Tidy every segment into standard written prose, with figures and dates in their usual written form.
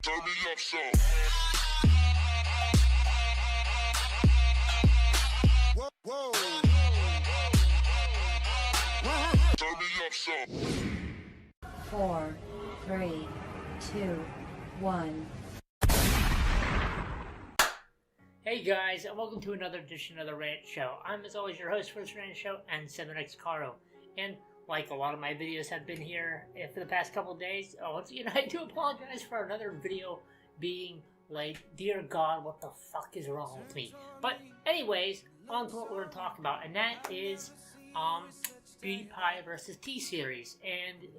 Turn me up some. Whoa, whoa. Turn me up some. 4, 3, 2, 1. Hey guys, and welcome to another edition of the Rant Show. I'm as always your host for this Rant Show, and SuperNatetastic. And like a lot of my videos have been here for the past couple of days, once again I do apologize for another video being late. Dear God, what the fuck is wrong with me? But anyways, on to what we're going to talk about, and that is Pewdiepie versus T-Series. And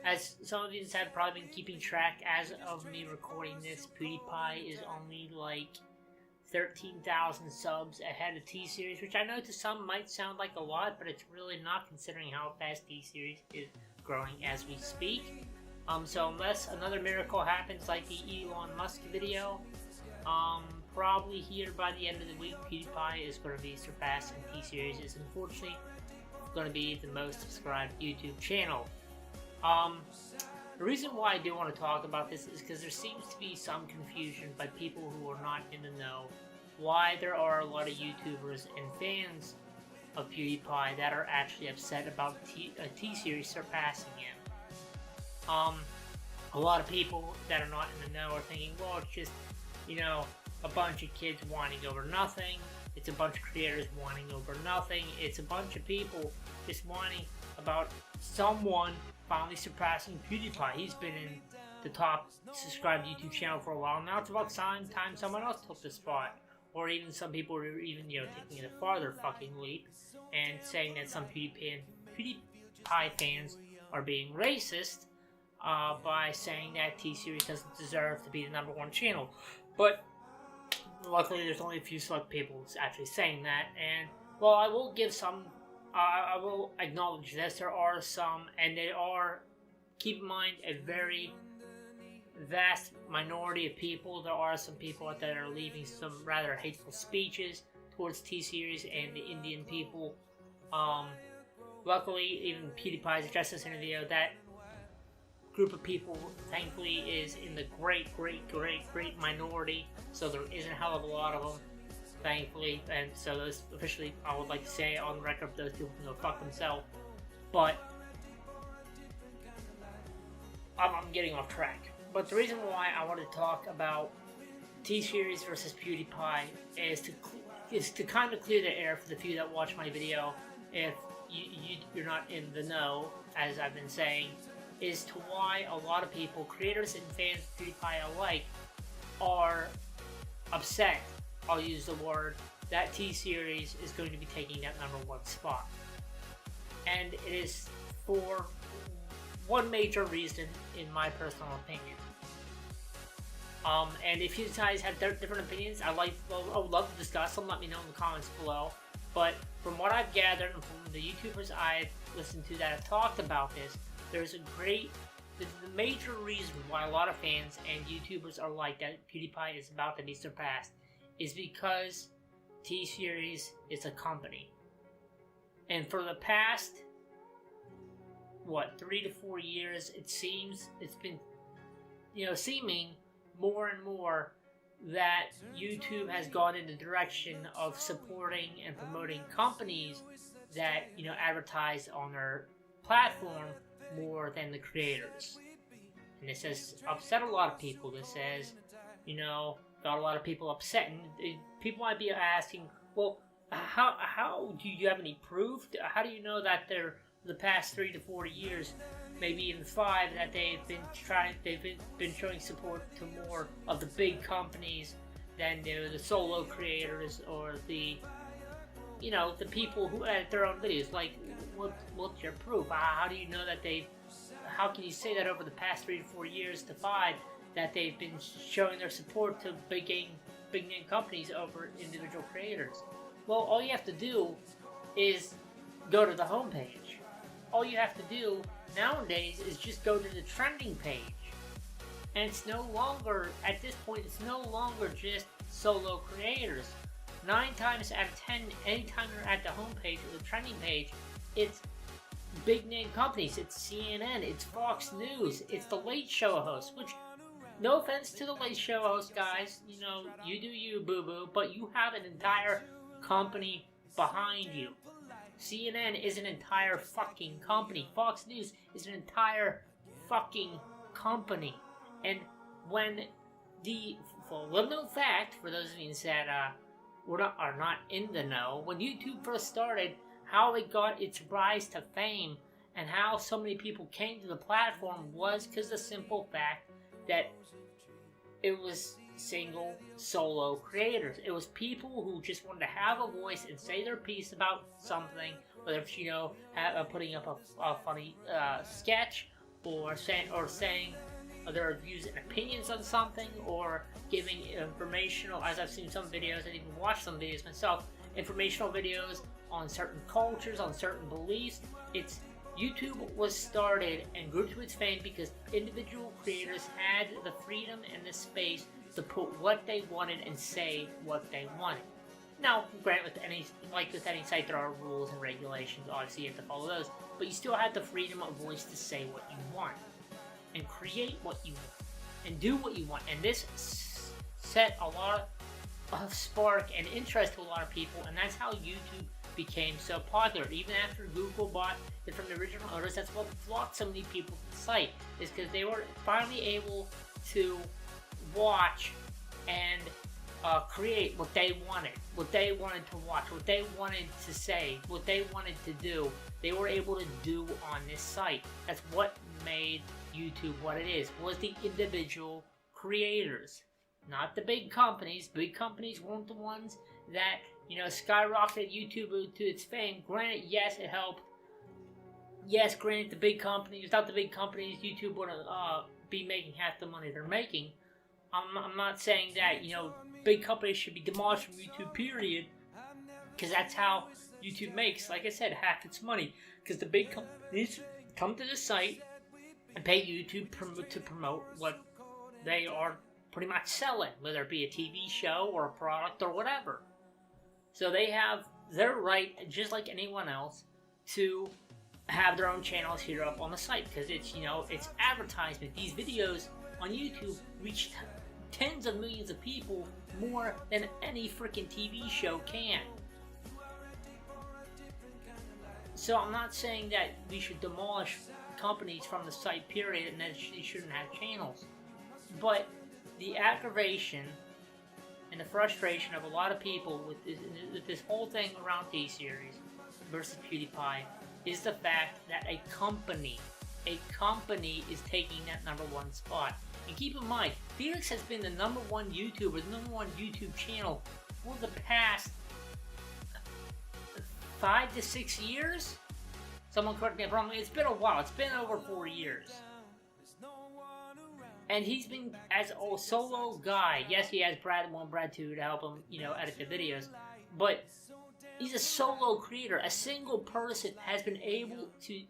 as some of you have probably been keeping track, as of me recording this, Pewdiepie is only like 13,000 subs ahead of T-Series, which I know to some might sound like a lot, but it's really not considering how fast T-Series is growing as we speak. So unless another miracle happens like the Elon Musk video, probably here by the end of the week, Pewdiepie is going to be surpassing T-Series. Is unfortunately going to be the most subscribed YouTube channel. The reason why I do want to talk about this is because there seems to be some confusion by people who are not in the know why there are a lot of YouTubers and fans of PewDiePie that are actually upset about T-Series surpassing him. A lot of people that are not in the know are thinking, well, it's just, a bunch of kids whining over nothing. It's a bunch of creators whining over nothing. It's a bunch of people just whining about someone finally surpassing PewDiePie. He's been in the top subscribed YouTube channel for a while now. It's about time someone else took the spot. Or even some people are even, taking it a farther fucking leap and saying that some PewDiePie fans are being racist by saying that T-Series doesn't deserve to be the #1 channel. But luckily there's only a few select people actually saying that, and well, I will give some I will acknowledge this. There are some, and they are, keep in mind, a very vast minority of people. There are some people out there that are leaving some rather hateful speeches towards T-Series and the Indian people. Luckily, even PewDiePie's addressed this in a video. That group of people, thankfully, is in the great minority. So there isn't a hell of a lot of them, thankfully. And so those, officially, I would like to say on the record, those people can go fuck themselves. But I'm getting off track. But the reason why I wanted to talk about T-Series versus PewDiePie is to kind of clear the air for the few that watch my video, if you're not in the know, as I've been saying, is to why a lot of people, creators and fans of PewDiePie alike, are upset, I'll use the word, that T-Series is going to be taking that #1 spot. And it is for one major reason, in my personal opinion. And if you guys have different opinions, I would love to discuss them. Let me know in the comments below. But from what I've gathered and from the YouTubers I've listened to that have talked about this, there's the major reason why a lot of fans and YouTubers are like that PewDiePie is about to be surpassed is because T-Series is a company. And for the past 3 to 4 years, it seems it's been, seeming more and more that YouTube has gone in the direction of supporting and promoting companies that, advertise on their platform more than the creators. And this has upset a lot of people. This has, got a lot of people upset. And people might be asking, well, how do you have any proof? How do you know that they're the past 3 to 4 years, maybe even 5, that they've been showing support to more of the big companies than the solo creators or the people who edit their own videos? Like, what's your proof? How do you know that how can you say that over the past 3 to 4 years to 5 that they've been showing their support to big name companies over individual creators? Well, all you have to do is go to the homepage. All you have to do nowadays is just go to the trending page. And it's no longer, at this point, it's no longer just solo creators. 9 times out of 10, anytime you're at the homepage or the trending page, it's big name companies. It's CNN, it's Fox News, it's the Late Show host, which no offense to the late show host guys, you know, you do you, boo-boo, but you have an entire company behind you. CNN is an entire fucking company. Fox News is an entire fucking company. And when for a little known fact, for those of you that are not in the know, when YouTube first started, how it got its rise to fame and how so many people came to the platform was because of the simple fact that it was single, solo creators. It was people who just wanted to have a voice and say their piece about something, whether it's, you know, putting up a funny sketch, or saying their views and opinions on something, or giving informational, as I've seen some videos, and even watched some videos myself, informational videos on certain cultures, on certain beliefs. YouTube was started and grew to its fame because individual creators had the freedom and the space to put what they wanted and say what they wanted. Now, granted, with any site, there are rules and regulations. Obviously, you have to follow those, but you still have the freedom of voice to say what you want and create what you want and do what you want. And this set a lot of spark and interest to a lot of people, and that's how YouTube became so popular. Even after Google bought it from the original owners, that's what brought so many people to the site, is because they were finally able to watch and create what they wanted to watch, what they wanted to say, what they wanted to do. They were able to do on this site. That's what made YouTube what it is, was the individual creators, not the big companies. Big companies weren't the ones that, you know, skyrocketed YouTube to its fame. Granted, yes, it helped. Yes, granted, the big companies, without the big companies, YouTube wouldn't be making half the money they're making. I'm not saying that, you know, big companies should be demolished from YouTube, period, because that's how YouTube makes, like I said, half its money. Because the big companies come to the site and pay YouTube to promote what they are pretty much selling, whether it be a TV show or a product or whatever. So they have their right, just like anyone else, to have their own channels here up on the site, because it's, you know, it's advertisement. These videos on YouTube reach tens of millions of people more than any freaking TV show can. So I'm not saying that we should demolish companies from the site, period, and that they shouldn't have channels. But the aggravation and the frustration of a lot of people with this whole thing around T-Series versus Pewdiepie is the fact that a company is taking that #1 spot. And keep in mind, Felix has been the #1 YouTuber, the #1 YouTube channel for the past 5 to 6 years? Someone correct me if I'm wrong, it's been a while, it's been over 4 years. And he's been as a solo guy. Yes, he has Brad 1, Brad 2 to help him, you know, edit the videos. But he's a solo creator. A single person has been able to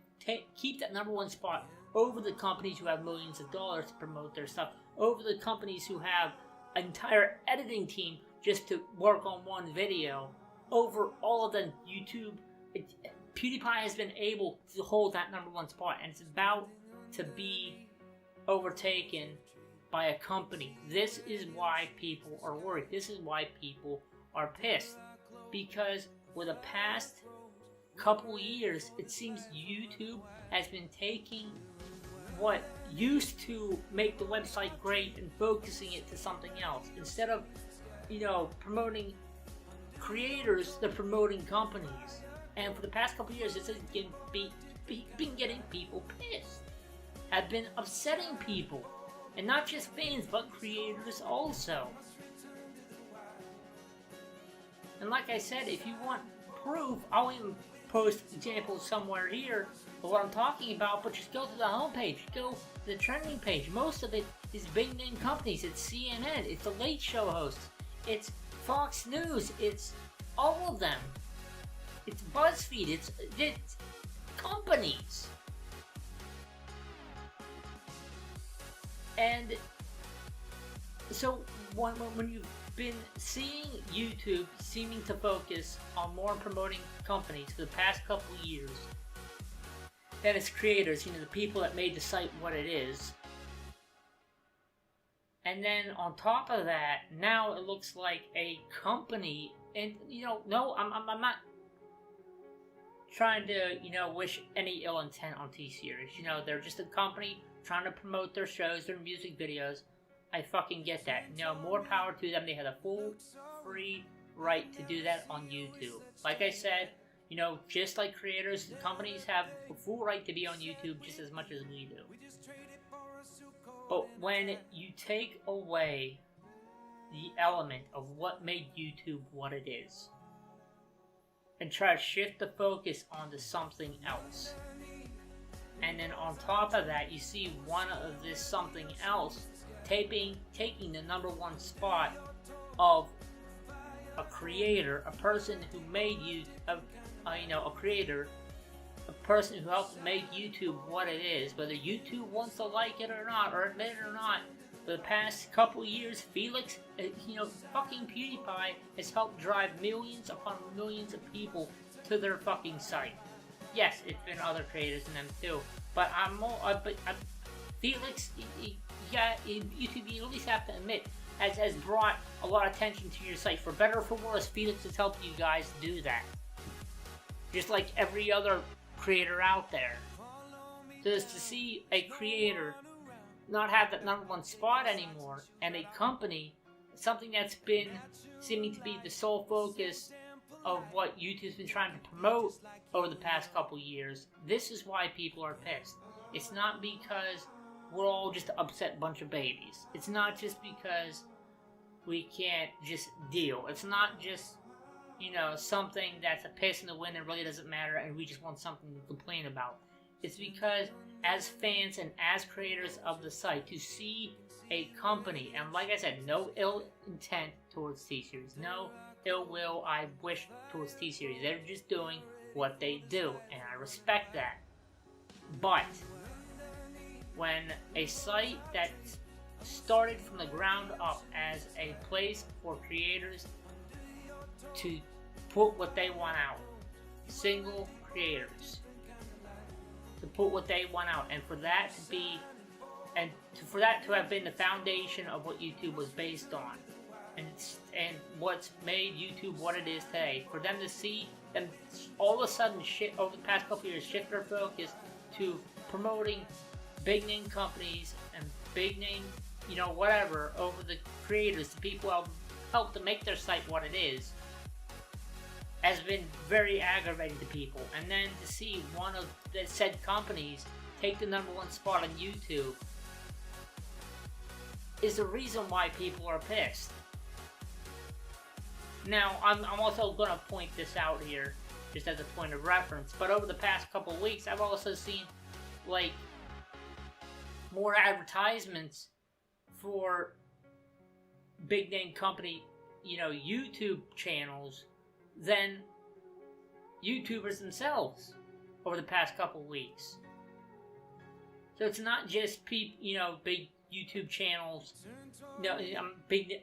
keep that #1 spot over the companies who have millions of dollars to promote their stuff, over the companies who have an entire editing team just to work on one video, over all of the YouTube. PewDiePie has been able to hold that #1 spot, and it's about to be overtaken by a company. This is why people are worried. This is why people are pissed. Because for the past couple years, it seems YouTube has been taking what used to make the website great and focusing it to something else. Instead of, you know, promoting creators, they're promoting companies. And for the past couple years, it's been getting people pissed. Have been upsetting people. And not just fans, but creators also. And like I said, if you want proof, I'll even post examples somewhere here of what I'm talking about, but just go to the homepage, go to the trending page. Most of it is big name companies. It's CNN, it's the Late Show hosts, it's Fox News, it's all of them. It's BuzzFeed, it's companies. And so when you've been seeing YouTube seeming to focus on more promoting companies for the past couple years than its creators, you know, the people that made the site what it is, And then on top of that, now it looks like a company, and no, I'm not trying to, wish any ill intent on T-Series. They're just a company trying to promote their shows, their music videos. I fucking get that. More power to them. They had a full, free right to do that on YouTube. Like I said, just like creators, the companies have a full right to be on YouTube just as much as we do. But when you take away the element of what made YouTube what it is, and try to shift the focus onto something else, and then on top of that, you see one of this something else taking the #1 spot of a creator, a person who made you, a creator, a person who helped make YouTube what it is, whether YouTube wants to like it or not, or admit it or not. For the past couple years, Felix, fucking Pewdiepie has helped drive millions upon millions of people to their fucking site. Yes, it's been other creators in them too, but Felix, YouTube, you at least have to admit, has brought a lot of attention to your site. For better or for worse, Felix has helped you guys do that. Just like every other creator out there. So to see a creator not have that #1 spot anymore, and a company, something that's been seeming to be the sole focus of what YouTube's been trying to promote over the past couple years, this is why people are pissed. It's not because we're all just an upset bunch of babies. It's not just because we can't just deal. It's not just, something that's a piss in the wind and really doesn't matter and we just want something to complain about. It's because as fans and as creators of the site, to see a company, and like I said, no ill intent towards T-Series, no ill will I wish towards T-Series. They're just doing what they do, and I respect that. But when a site that started from the ground up as a place for creators to put what they want out, single creators, to put what they want out, and for that to be, for that to have been the foundation of what YouTube was based on, and what's made YouTube what it is today, for them to see them all of a sudden over the past couple years shift their focus to promoting big name companies and big name, whatever, over the creators, the people who help to make their site what it is, has been very aggravating to people. And then to see one of the said companies take the #1 spot on YouTube is the reason why people are pissed. Now, I'm also going to point this out here, just as a point of reference, but over the past couple of weeks, I've also seen, more advertisements for big name company, YouTube channels than YouTubers themselves over the past couple weeks. So it's not just big YouTube channels, big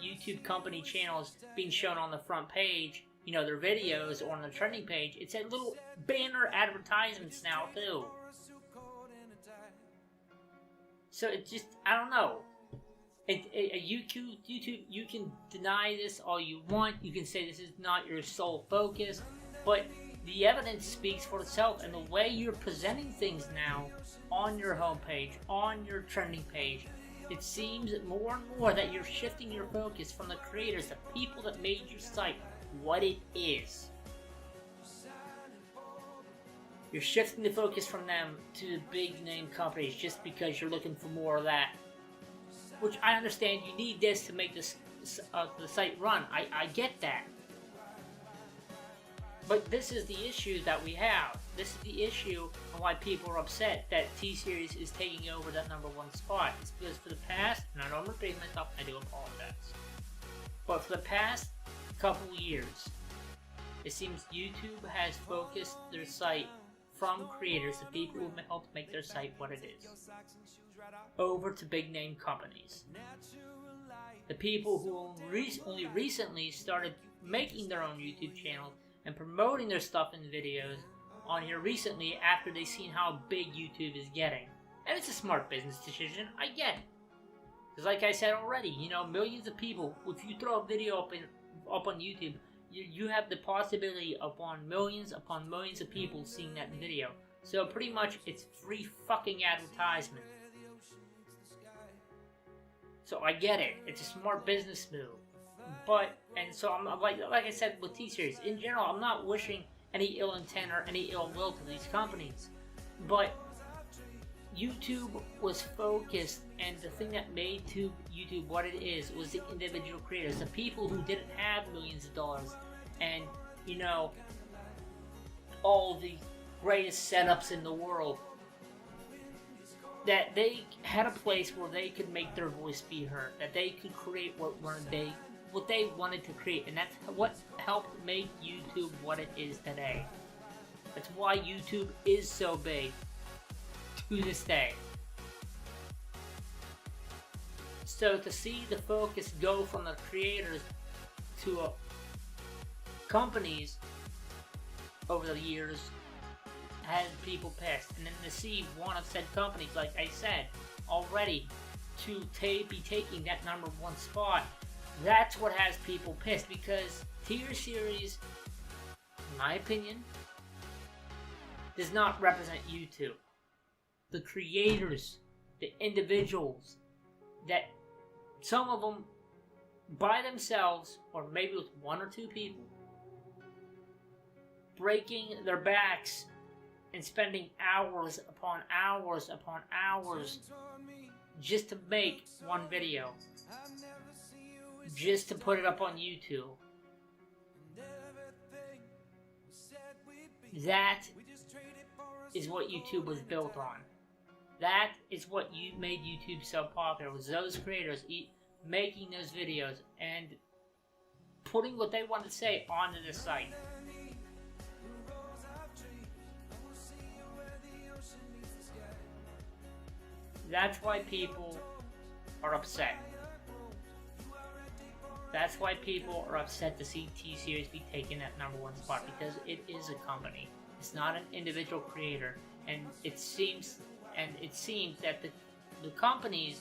YouTube company channels being shown on the front page, their videos, or on the trending page. It's a little banner advertisements now too. So it's just, I don't know. YouTube, you can deny this all you want. You can say this is not your sole focus, but the evidence speaks for itself, and the way you're presenting things now on your homepage, on your trending page, it seems more and more that you're shifting your focus from the creators, the people that made your site what it is. You're shifting the focus from them to the big name companies just because you're looking for more of that. Which I understand, you need this to make this the site run. I get that. But this is the issue that we have. This is the issue on why people are upset that T-Series is taking over that #1 spot. It's because for the past, and I don't repeat myself, I do apologize, but for the past couple years, it seems YouTube has focused their site from creators, the people who helped make their site what it is, over to big name companies. The people who only recently started making their own YouTube channels and promoting their stuff in videos on here recently after they've seen how big YouTube is getting. And it's a smart business decision, I get it. Because like I said already, millions of people, if you throw a video up on YouTube, you have the possibility upon millions of people seeing that video. So pretty much it's free fucking advertisement. So I get it. It's a smart business move. And so I'm like I said with T-Series, in general, I'm not wishing any ill intent or any ill will to these companies. But YouTube was focused, and the thing that made YouTube what it is was the individual creators, the people who didn't have millions of dollars, and all the greatest setups in the world. That they had a place where they could make their voice be heard, that they could create what they wanted to create, and that's what helped make YouTube what it is today. That's why YouTube is so big to this day. So to see the focus go from the creators to companies over the years has people pissed, and then to see one of said companies, like I said already, to be taking that #1 spot, that's what has people pissed, because T-Series, in my opinion, does not represent YouTube. The creators, the individuals, that some of them by themselves, or maybe with one or two people, breaking their backs and spending hours upon hours upon hours just to make one video, just to put it up on YouTube. That is what YouTube was built on. That is what made YouTube so popular, was those creators making those videos and putting what they wanted to say onto the site. That's why people are upset. That's why people are upset to see T-Series be taking that #1 spot, because it is a company. It's not an individual creator, and it seems that the companies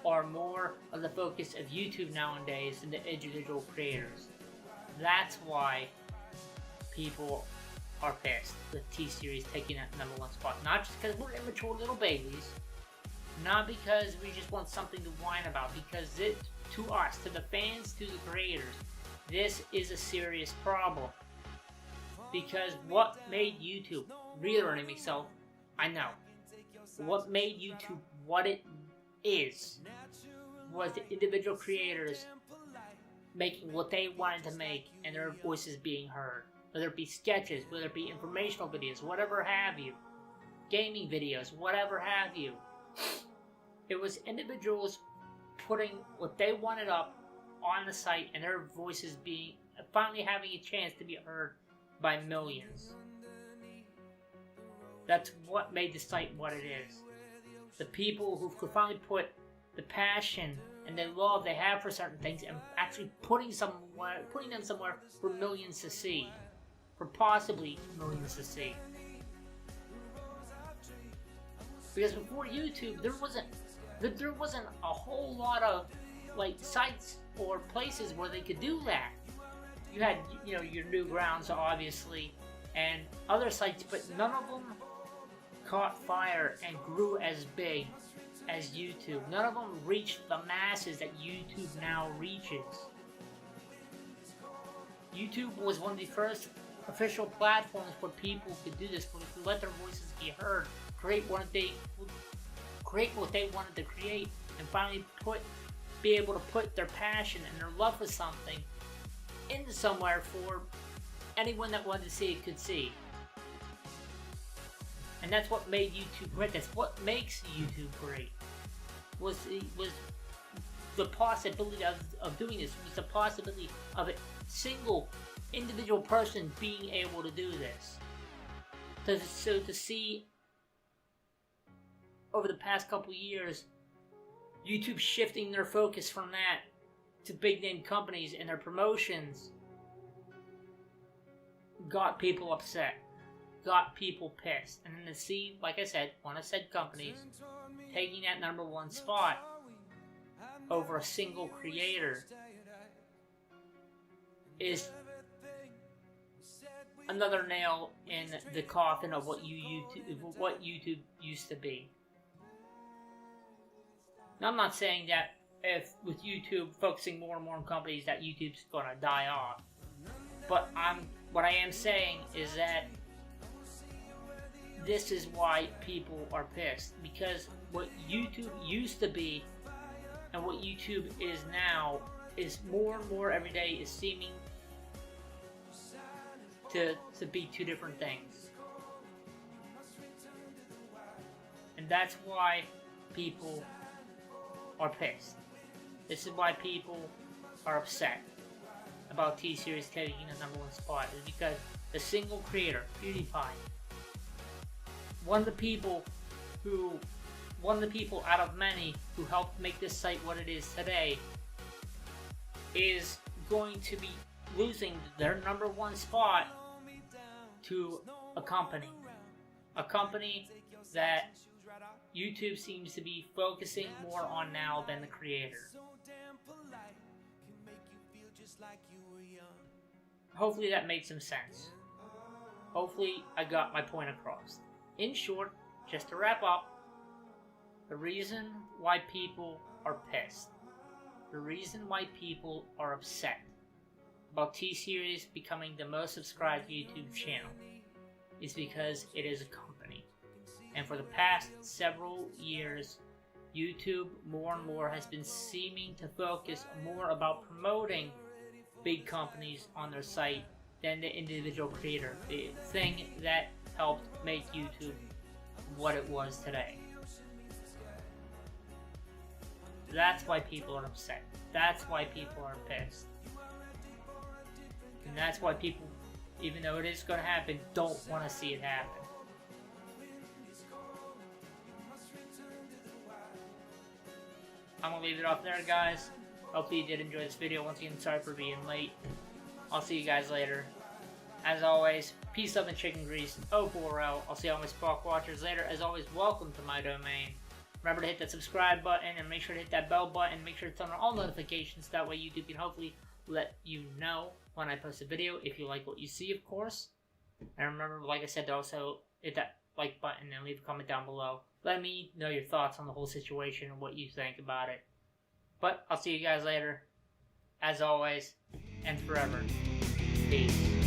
are more of the focus of YouTube nowadays than the individual creators. That's why people are pissed with T-Series taking that #1 spot. Not just because we're immature little babies, not because we just want something to whine about, because to us, to the fans, to the creators, this is a serious problem. Because what made YouTube, reiterating myself, I know, what made YouTube what it is was the individual creators making what they wanted to make and their voices being heard. Whether it be sketches, whether it be informational videos, whatever have you, gaming videos, whatever have you. It was individuals putting what they wanted up on the site and their voices finally having a chance to be heard by millions. That's what made the site what it is. The people who could finally put the passion and the love they have for certain things and actually putting them somewhere for millions to see. For possibly millions to see. Because before YouTube, there wasn't a whole lot of sites or places where they could do that. You had your Newgrounds, obviously, and other sites, but none of them caught fire and grew as big as YouTube. None of them reached the masses that YouTube now reaches. YouTube was one of the first official platforms where people could do this, where they could let their voices be heard, create what they wanted to create, and finally be able to put their passion and their love for something into somewhere for anyone that wanted to see it could see. And that's what made YouTube great. That's what makes YouTube great. Was the possibility of doing this. Was the possibility of a single individual person being able to do this. So to see over the past couple years, YouTube shifting their focus from that to big name companies and their promotions got people upset. got people pissed. And then to see, like I said, one of said companies taking that #1 spot over a single creator is another nail in the coffin of what YouTube used to be. Now, I'm not saying that if with YouTube focusing more and more on companies that YouTube's going to die off, but what I am saying is that this is why people are pissed, because what YouTube used to be and what YouTube is now is more and more every day is seeming to be two different things. And that's why people are pissed. This is why people are upset about T-Series taking the #1 spot, is because the single creator, Pewdiepie, one of the people out of many who helped make this site what it is today, is going to be losing their #1 spot to a company that YouTube seems to be focusing more on now than the creator. Hopefully that made some sense. Hopefully I got my point across. In short, just to wrap up, the reason why people are pissed, the reason why people are upset about T-Series becoming the most subscribed YouTube channel is because it is a company. And for the past several years, YouTube more and more has been seeming to focus more about promoting big companies on their site than the individual creator, the thing that helped make YouTube what it was today. That's why people are upset. That's why people are pissed. And that's why people, even though it is going to happen, don't want to see it happen. I'm going to leave it off there, guys. Hopefully you did enjoy this video. Once again, sorry for being late. I'll see you guys later. As always, peace, love, and chicken grease. O4L. I'll see all my Spark watchers later. As always, welcome to my domain. Remember to hit that subscribe button and make sure to hit that bell button. Make sure to turn on all notifications. That way YouTube can hopefully let you know when I post a video, if you like what you see, of course. And remember, like I said, to also hit that like button and leave a comment down below. Let me know your thoughts on the whole situation and what you think about it. But I'll see you guys later, as always, and forever. Peace.